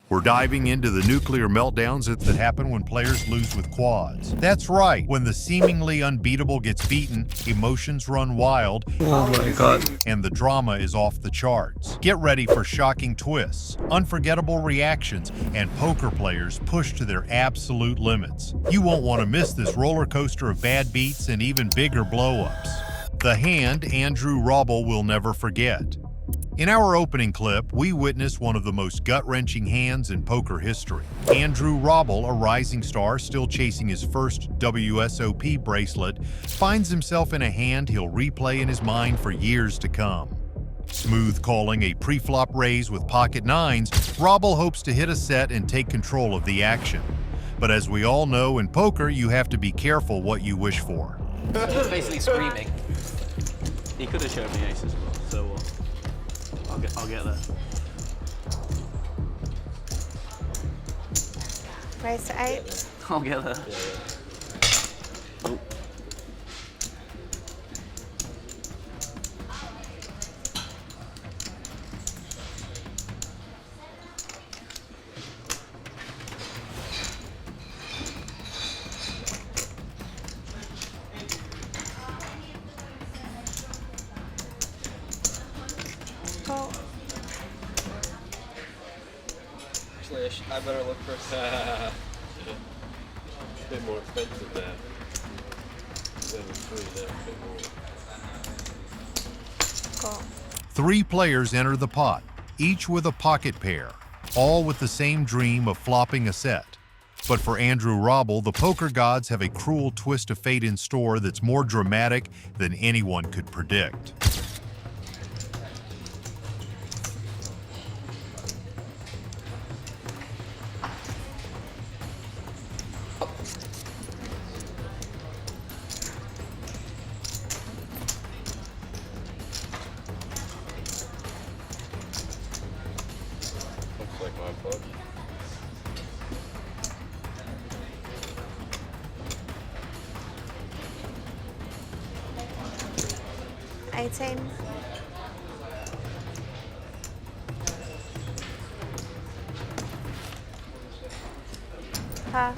We're diving into the nuclear meltdowns that happen when players lose with quads. That's right, when the seemingly unbeatable gets beaten, emotions run wild, Oh my god. and the drama is off the charts. Get ready for shocking twists, unforgettable reactions, and poker players pushed to their absolute limits. You won't want to miss this roller coaster of bad beats and even bigger blow-ups. The hand Andrew Robble will never forget. In our opening clip, we witness one of the most gut-wrenching hands in poker history. Andrew Robble, a rising star still chasing his first WSOP bracelet, finds himself in a hand he'll replay in his mind for years to come. Smooth calling a pre-flop raise with pocket nines, Robble hopes to hit a set and take control of the action. But as we all know, in poker, you have to be careful what you wish for. He's basically screaming. He could have showed me ace as well, so I'll get there. Raise to 8. I'll get there. Oh. Call. Slash, I better look for a bit more expensive there. 7-3 there, a bit more. Call. 3 players enter the pot, each with a pocket pair, all with the same dream of flopping a set. But for Andrew Robble, the poker gods have a cruel twist of fate in store that's more dramatic than anyone could predict. Looks like my fault. $18. Pass.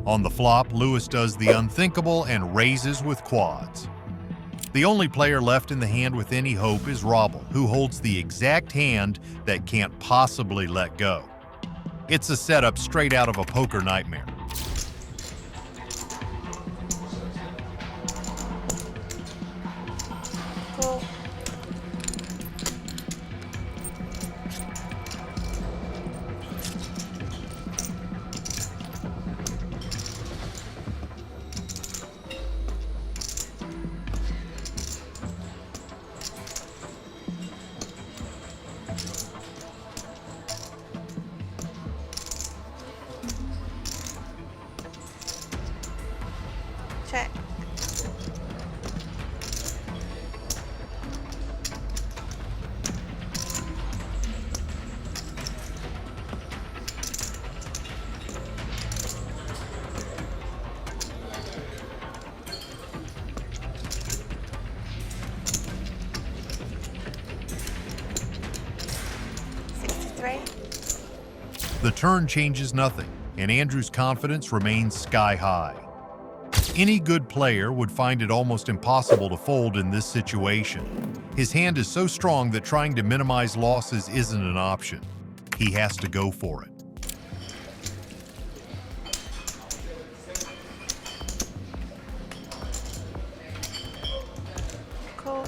On the flop, Lewis does the unthinkable and raises with quads. The only player left in the hand with any hope is Robble, who holds the exact hand that can't possibly let go. It's a setup straight out of a poker nightmare. Call. Check. The turn changes nothing, and Andrew's confidence remains sky high. Any good player would find it almost impossible to fold in this situation. His hand is so strong that trying to minimize losses isn't an option. He has to go for it. Call.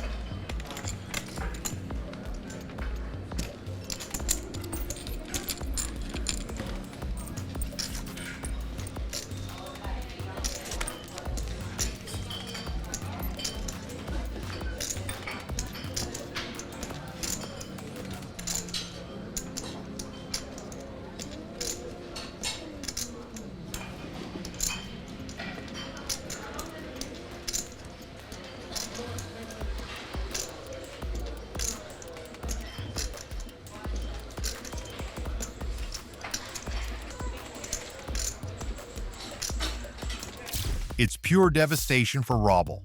It's pure devastation for Robble.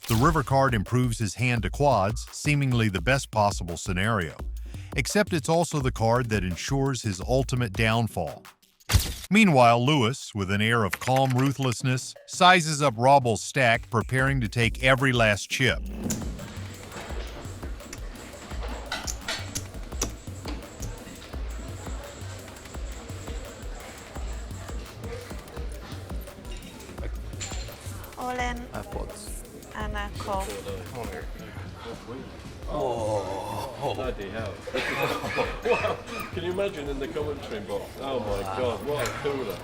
The river card improves his hand to quads, seemingly the best possible scenario. Except it's also the card that ensures his ultimate downfall. Meanwhile, Lewis, with an air of calm ruthlessness, sizes up Robble's stack, preparing to take every last chip. All in I have quads. and a call. Bloody hell. Wow. Can you imagine in the commentary box? Oh my God, what a cooler.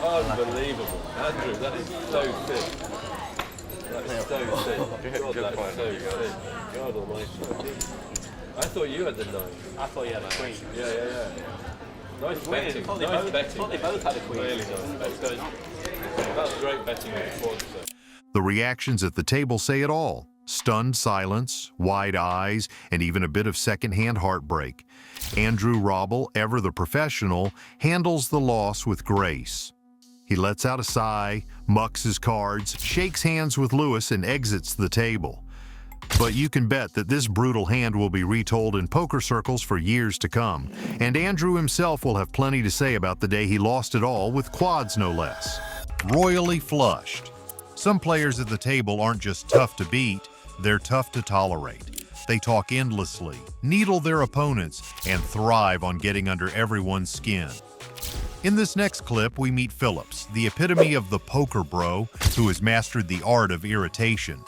Unbelievable. Andrew, that is so sick. That is so sick. God, that's so sick. God almighty. I thought you had the 9. I thought you had a queen. Yeah. Nice betting. I Nice betting. thought they both had a queen. Really nice betting. That's great betting with quads, sir. The reactions at the table say it all. Stunned silence, wide eyes, and even a bit of secondhand heartbreak. Andrew Robble, ever the professional, handles the loss with grace. He lets out a sigh, mucks his cards, shakes hands with Lewis, and exits the table. But you can bet that this brutal hand will be retold in poker circles for years to come, and Andrew himself will have plenty to say about the day he lost it all with quads no less. Royally flushed. Some players at the table aren't just tough to beat, they're tough to tolerate. They talk endlessly, needle their opponents, and thrive on getting under everyone's skin. In this next clip, we meet Phillips, the epitome of the poker bro who has mastered the art of irritation.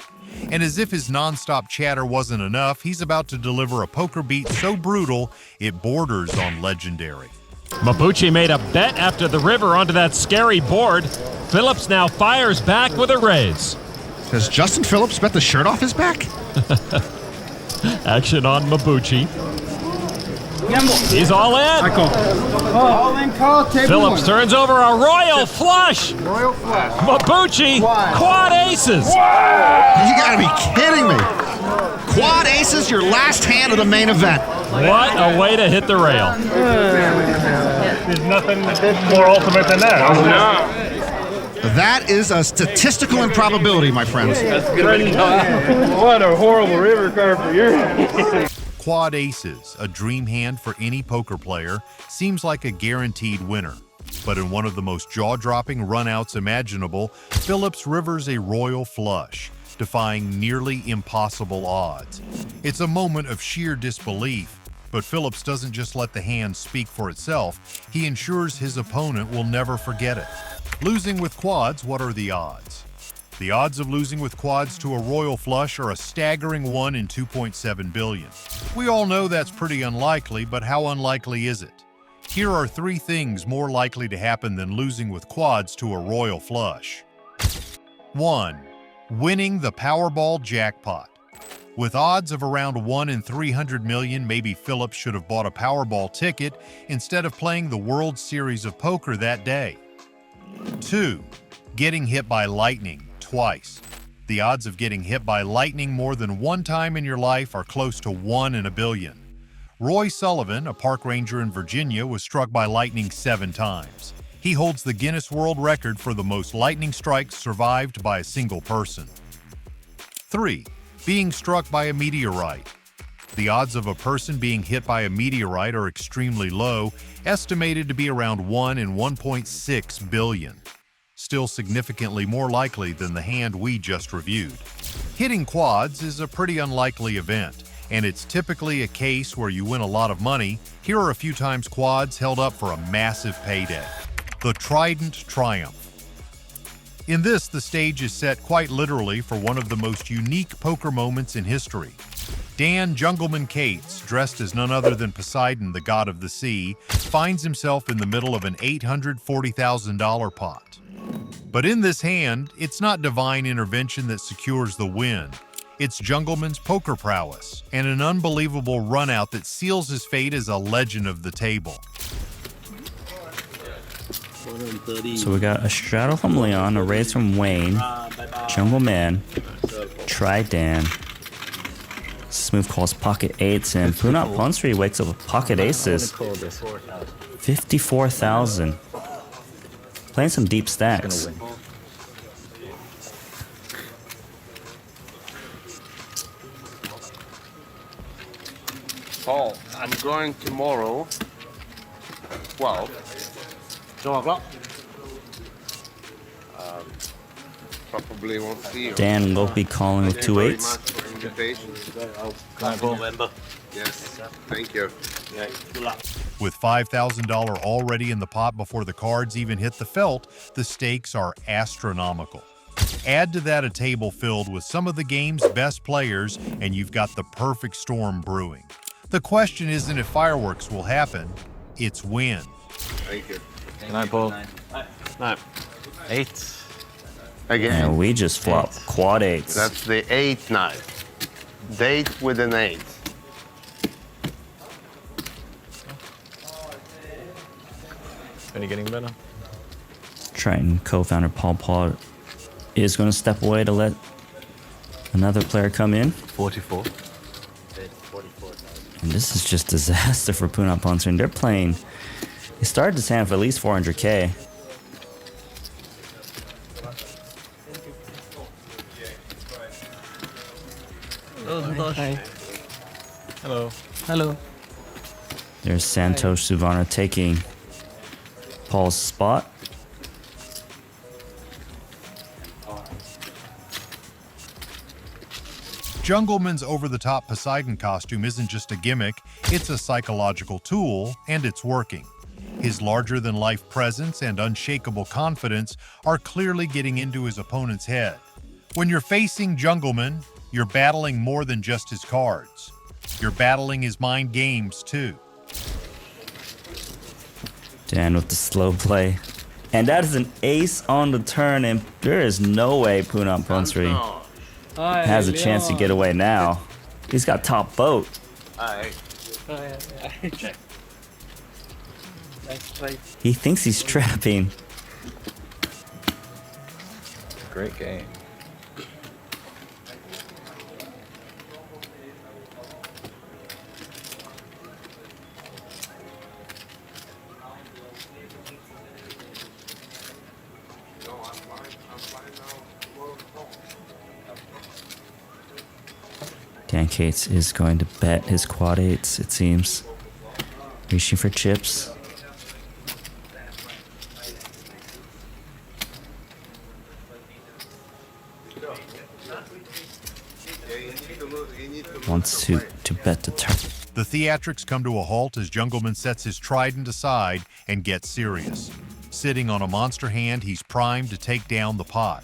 And as if his non-stop chatter wasn't enough, he's about to deliver a poker beat so brutal, it borders on legendary. Mabuchi made a bet after the river onto that scary board. Phillips now fires back with a raise. Has Justin Phillips bet the shirt off his back? Action on Mabuchi. He's all in. I call. All in call, table Phillips one. turns over a royal flush. Royal flush. Mabuchi, quad aces. You gotta be kidding me. Quad aces, your last hand of the main event. What a way to hit the rail. There's nothing more ultimate than that. That is a statistical improbability, my friends. What a horrible river card for your. Quad aces, a dream hand for any poker player, seems like a guaranteed winner. But in one of the most jaw-dropping runouts imaginable, Phillips rivers a royal flush, defying nearly impossible odds. It's a moment of sheer disbelief, but Phillips doesn't just let the hand speak for itself, he ensures his opponent will never forget it. Losing with quads, what are the odds? The odds of losing with quads to a royal flush are a staggering 1 in 2.7 billion. We all know that's pretty unlikely, but how unlikely is it? Here are 3 things more likely to happen than losing with quads to a royal flush. 1. Winning the Powerball jackpot. With odds of around 1 in 300 million, maybe Phillips should have bought a Powerball ticket instead of playing the World Series of Poker that day. 2. Getting hit by lightning twice. The odds of getting hit by lightning more than 1 time in your life are close to 1 in a billion. Roy Sullivan, a park ranger in Virginia, was struck by lightning 7 times. He holds the Guinness World Record for the most lightning strikes survived by a single person. 3. Being struck by a meteorite. The odds of a person being hit by a meteorite are extremely low, estimated to be around 1 in 1.6 billion. Still significantly more likely than the hand we just reviewed. Hitting quads is a pretty unlikely event, and it's typically a case where you win a lot of money. Here are a few times quads held up for a massive payday. The Trident Triumph. In this, the stage is set quite literally for one of the most unique poker moments in history. Dan Jungleman Cates, dressed as none other than Poseidon, the god of the sea, finds himself in the middle of an $840,000 pot. But in this hand, it's not divine intervention that secures the win. It's Jungleman's poker prowess and an unbelievable runout that seals his fate as a legend of the table. So we got a straddle from Leon, a raise from Wayne, Jungle Man, Try Dan. Smooth calls pocket 8s, and Punat Pawn Street wakes up with pocket aces. 54,000. Playing some deep stacks. Paul, I'm going tomorrow. 12. 中學咯。 Probably won't see you. Dan Lopi calling with Thank two you very eights. much for the invitation. November. Yes, thank you. Yeah, good luck. With $5,000 already in the pot before the cards even hit the felt, the stakes are astronomical. Add to that a table filled with some of the game's best players, and you've got the perfect storm brewing. The question isn't if fireworks will happen, it's when. Thank you. Good night, Paul. No. 8. Again, And we just flopped quad eights. that's the 8th night. Date with an 8. Any getting better? Triton co-founder Paul is going to step away to let another player come in. 44. And this is just disaster for Puna Ponsoon. They're playing. They started this hand for at least 400K. Hi. Hello. Hello. There's Santosh Suvarna taking Paul's spot. Jungleman's over-the-top Poseidon costume isn't just a gimmick, it's a psychological tool, and it's working. His larger-than-life presence and unshakable confidence are clearly getting into his opponent's head. When you're facing Jungleman, you're battling more than just his cards. You're battling his mind games, too. Dan with the slow play. And that is an ace on the turn, and there is no way Puna Ponsoon has a chance to get away now. He's got top boat. Check. Nice play. He thinks he's trapping. Great game. Dan Cates is going to bet his quad eights, it seems. Reaching for chips. Wants to bet the turn. The theatrics come to a halt as Jungleman sets his trident aside and gets serious. Sitting on a monster hand, he's primed to take down the pot.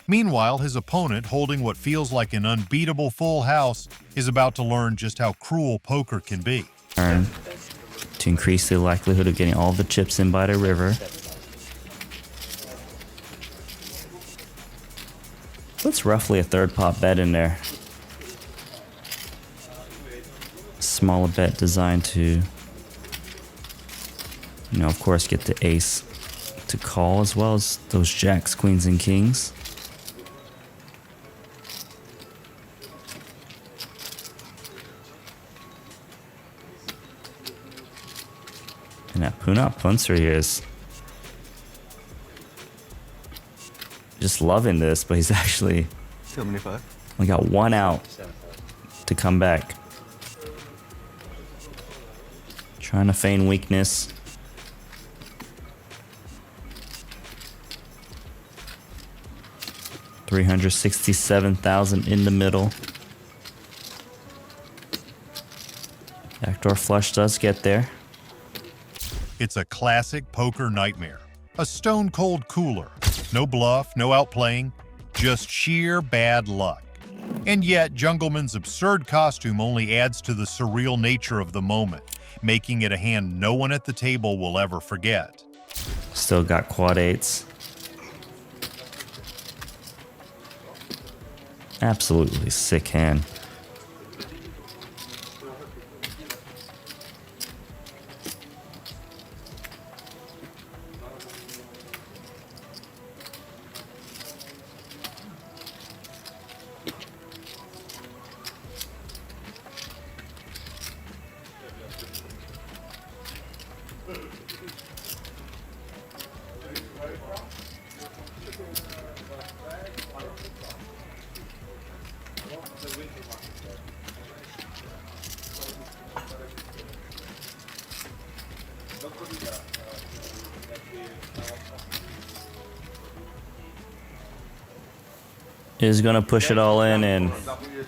Meanwhile, his opponent, holding what feels like an unbeatable full house, is about to learn just how cruel poker can be. Turn to increase the likelihood of getting all the chips in by the river. What's roughly a third pot bet in there? Smaller bet designed to, of course, get the ace to call as well as those jacks, queens, and kings. And that Puna Ponsoon here is just loving this, but he's actually only got one out to come back. Trying to feign weakness. $367,000 in the middle. Backdoor flush does get there. It's a classic poker nightmare. A stone-cold cooler. No bluff, no outplaying, just sheer bad luck. And yet, Jungleman's absurd costume only adds to the surreal nature of the moment, making it a hand no one at the table will ever forget. Still got quad eights. Absolutely sick hand. is going to push it all in, and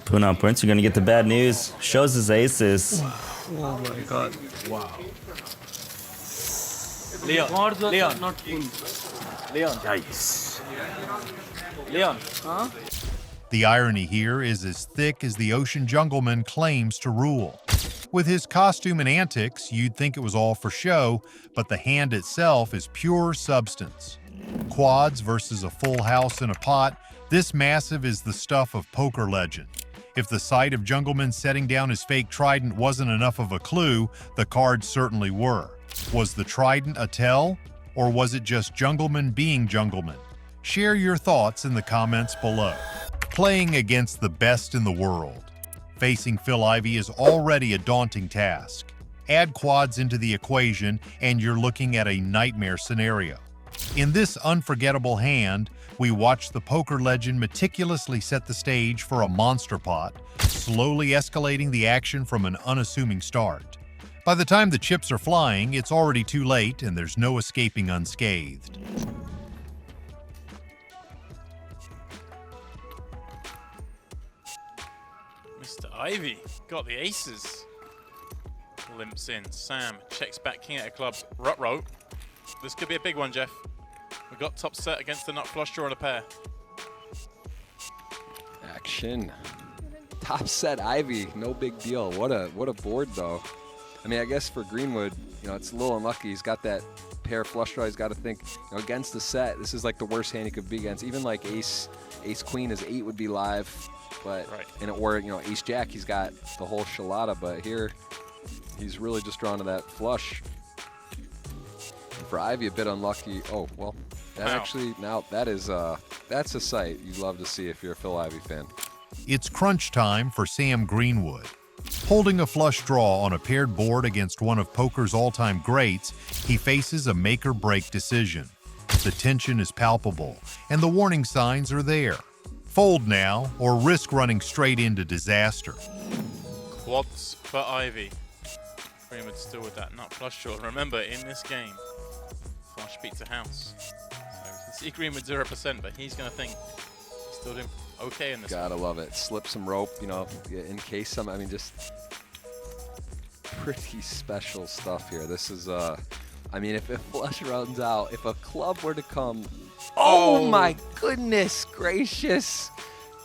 Puna Prince are going to get the bad news. Shows his aces. Oh my god. Wow. Leon. Leon. Not Leon. Yikes. Leon. Huh? The irony here is as thick as the ocean jungleman claims to rule. With his costume and antics, you'd think it was all for show, but the hand itself is pure substance. Quads versus a full house in a pot, this massive is the stuff of poker legend. If the sight of Jungleman setting down his fake trident wasn't enough of a clue, the cards certainly were. Was the trident a tell, or was it just Jungleman being Jungleman? Share your thoughts in the comments below. Playing against the best in the world. Facing Phil Ivey is already a daunting task. Add quads into the equation and you're looking at a nightmare scenario. In this unforgettable hand, we watch the poker legend meticulously set the stage for a monster pot, slowly escalating the action from an unassuming start. By the time the chips are flying, it's already too late and there's no escaping unscathed. Mr. Ivey got the aces. Limps in. Sam checks back king at a club. Ruh-roh. This could be a big one, Jeff. We've got top set against the nut flush draw on a pair. Action. Top set Ivy, no big deal. What a board though. I mean, I guess for Greenwood, you know, it's a little unlucky. He's got that pair flush draw. He's got to think, you know, against the set. This is like the worst hand he could be against. Even like ace queen, his 8 would be live, but or you know, ace jack, he's got the whole shalada. But here, he's really just drawn to that flush. And for Ivy, a bit unlucky. Oh well, that actually now that is that's a sight you'd love to see if you're a Phil Ivey fan. It's crunch time for Sam Greenwood. Holding a flush draw on a paired board against one of poker's all-time greats, he faces a make-or-break decision. The tension is palpable, and the warning signs are there. Fold now, or risk running straight into disaster. Quads for Ivy. Greenwood still with that nut flush draw. Remember, in this game, flush beats a house. So you can see Greenwood 0%, but he's going to think he's still doing okay in this Gotta love it. Slip some rope, you know, in case some, I mean, just pretty special stuff here. This is, I mean, if a flush runs out, if a club were to come, oh my goodness gracious,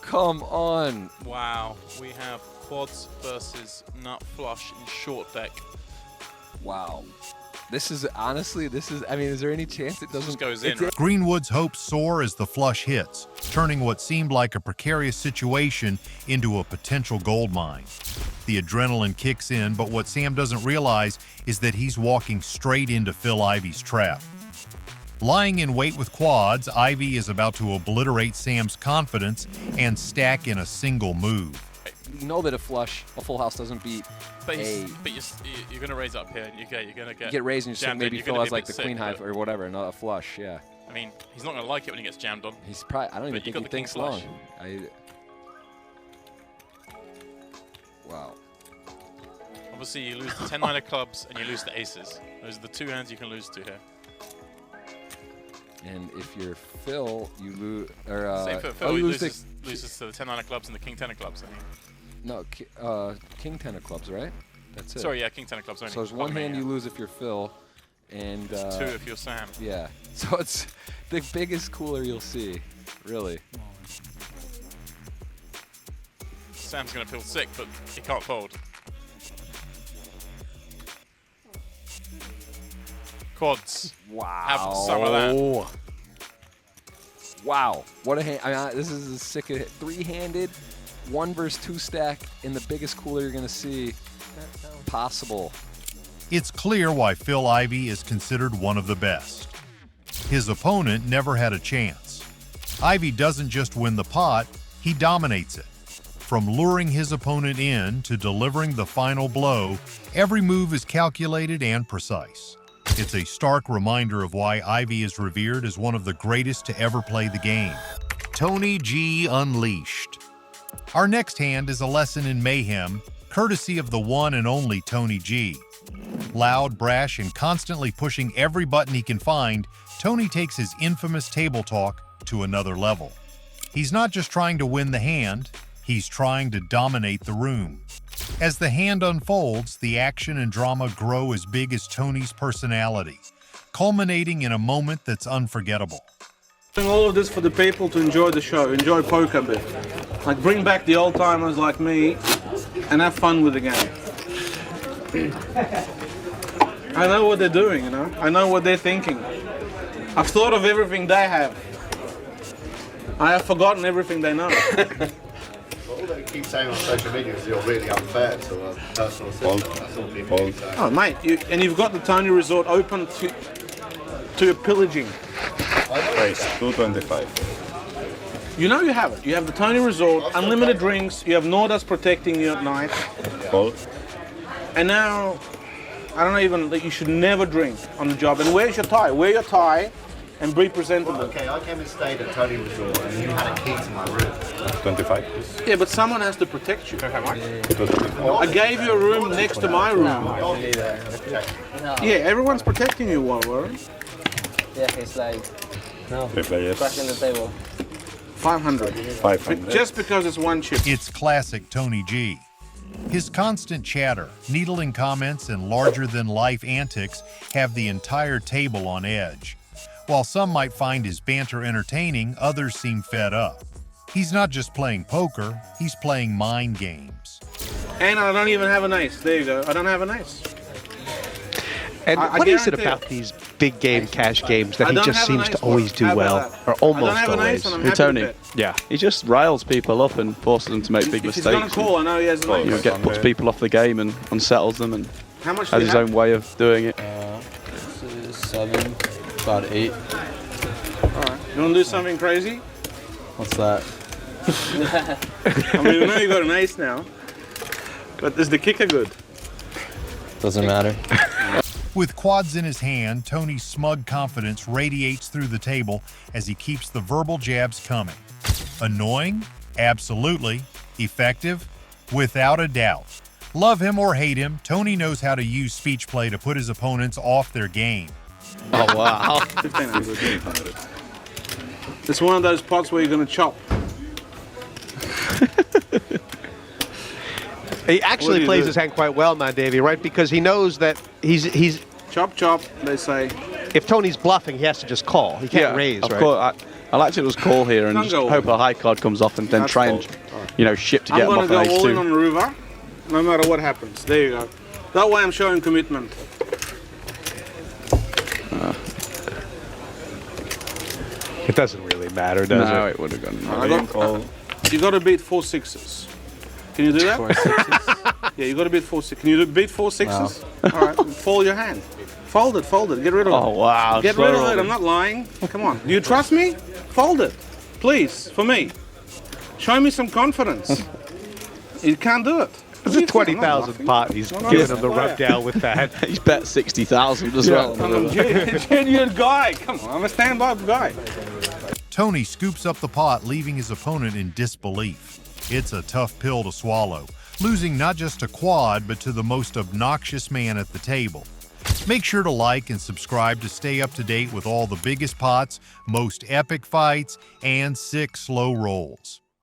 come on. Wow, we have quads versus nut flush in short deck. Wow. This is, honestly, I mean, is there any chance it doesn't goes in? Right? Greenwood's hopes soar as the flush hits, turning what seemed like a precarious situation into a potential goldmine. The adrenaline kicks in, but what Sam doesn't realize is that he's walking straight into Phil Ivey's trap. Lying in wait with quads, Ivey is about to obliterate Sam's confidence and stack in a single move. You know that a full house doesn't beat but you're going to raise up here. You're going to get raised and you maybe Phil has like the queen high or whatever, not a flush, yeah. I mean, he's not going to like it when he gets jammed on. He's probably, I don't even think he thinks long. Wow. Obviously, you lose the 10-9 of clubs and you lose the aces. Those are the two hands you can lose to here. And if you're Phil, you lose. Same for Phil, he loses to the 10-9 of clubs and the king 10 of clubs. No, king 10 of clubs, right? That's it. Sorry, yeah, king 10 of clubs only. So there's one hand you lose if you're Phil, and there's two if you're Sam. Yeah. So it's the biggest cooler you'll see, really. Sam's gonna feel sick, but he can't fold. Quads. Wow. Have some of that. Wow. What a hand. I mean, this is a sick three-handed, 1 versus 2 stack in the biggest cooler you're going to see possible. It's clear why Phil Ivey is considered one of the best. His opponent never had a chance. Ivey doesn't just win the pot, he dominates it. From luring his opponent in to delivering the final blow, every move is calculated and precise. It's a stark reminder of why Ivey is revered as one of the greatest to ever play the game. Tony G Unleashed. Our next hand is a lesson in mayhem, courtesy of the one and only Tony G. Loud, brash, and constantly pushing every button he can find, Tony takes his infamous table talk to another level. He's not just trying to win the hand, he's trying to dominate the room. As the hand unfolds, the action and drama grow as big as Tony's personality, culminating in a moment that's unforgettable. Doing all of this for the people to enjoy the show, enjoy poker a bit. Like bring back the old timers like me and have fun with the game. I know what they're doing, you know? I know what they're thinking. I've thought of everything they have. I have forgotten everything they know. All they keep saying on social media is you're really unfair to a personal assistant. That's all people keep saying. Oh, mate, you've got the Tony Resort open to pillaging. Price 225. You know you have it. You have the Tony Resort, unlimited drinks, you have Nordas protecting you at night. Fold. And now, I don't know even that you should never drink on the job. And where's your tie? Wear your tie and be presentable. Okay, I came and stayed at Tony Resort and you had a key to my room. 25. Yeah, but someone has to protect you. I gave you a room next to my room. Yeah, everyone's protecting you, Warren. Yeah, it's like Back in the table. 500. 500. Just because it's one chip. It's classic Tony G. His constant chatter, needling comments, and larger-than-life antics have the entire table on edge. While some might find his banter entertaining, others seem fed up. He's not just playing poker, he's playing mind games. And I don't even have an ace. There you go. I don't have an ace. And what is it guarantee about these big game cash games that I he don't just have seems an to ace, always Mark. do How well, about that? or I don't almost have an always? ace and I'm Hey, happy Tony. with it. Yeah. He just riles people up and forces them to make big If he's mistakes. going to call, I know he has an You ace. know, puts people off the game and unsettles them and How much do has you his have? own way of doing it. 7, about 8. Alright. You want to do something crazy? What's that? I mean, we know you got an ace now. But is the kicker good? Doesn't matter. With quads in his hand, Tony's smug confidence radiates through the table as he keeps the verbal jabs coming. Annoying? Absolutely. Effective? Without a doubt. Love him or hate him, Tony knows how to use speech play to put his opponents off their game. Oh, wow. 1500. It's one of those pots where you're going to chop. He actually plays his hand quite well, man, Davey, right? Because he knows that he's chop, chop, they say. If Tony's bluffing, he has to just call. He can't raise, of right? course. I'll actually just call here and just hope a high card comes off and then try and, ship to get him I'm off going an to ace go all in two. on the river, no matter what happens. There you go. That way I'm showing commitment. It doesn't really matter, does it? No, it would have gone. You got to beat 4 sixes. Can you do that? 4 6s. Yeah, you got to beat 4 6. Can you beat 4 sixes? All right, fold your hand. Fold it, get rid of it. Oh, wow. Get rid of it, I'm not lying. Come on. Do you trust me? Fold it. Please, for me. Show me some confidence. You can't do it. It's a 20,000 pot. He's giving him the rub down with that. He's bet 60,000 as well. I'm a genuine guy. Come on, I'm a stand-by guy. Tony scoops up the pot, leaving his opponent in disbelief. It's a tough pill to swallow, losing not just to Quad, but to the most obnoxious man at the table. Make sure to like and subscribe to stay up to date with all the biggest pots, most epic fights, and sick slow rolls.